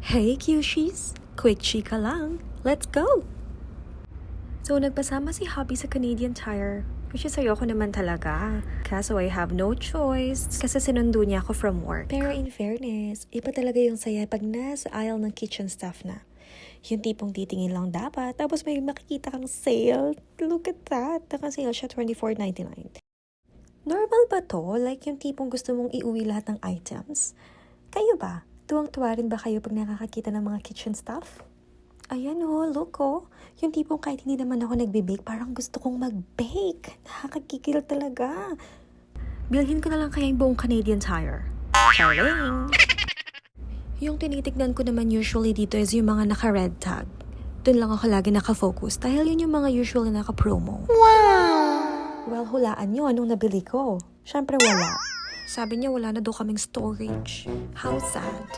Hey Cushies! Quick chika lang. Let's go! So, nagpasama si Hobby sa Canadian Tire, which is ayoko naman talaga. Kaso I have no choice kasi sinundo niya ako from work. Pero in fairness, iba talaga yung saya pag nasa aisle ng kitchen staff na. Yung tipong titingin lang dapat, tapos may makikita kang sale. Look at that! Naka-sale siya $24.99. Normal ba to? Like yung tipong gusto mong iuwi lahat ng items? Kayo ba? Tuwang-tuwa rin ba kayo pag nakakakita ng mga kitchen stuff? Ayan look Yung tipong kahit hindi naman ako nagbe-bake, parang gusto kong mag-bake. Nakakakikil talaga. Bilhin ko na lang kaya yung buong Canadian Tire. Charing! Yung tinitignan ko naman usually dito is yung mga naka-red tag. Doon lang ako lagi nakafocus dahil yun yung mga usually naka-promo. Wow! Well, hulaan nyo anong nabili ko. Siyempre wala. Sabi niya wala na daw kaming storage. How sad.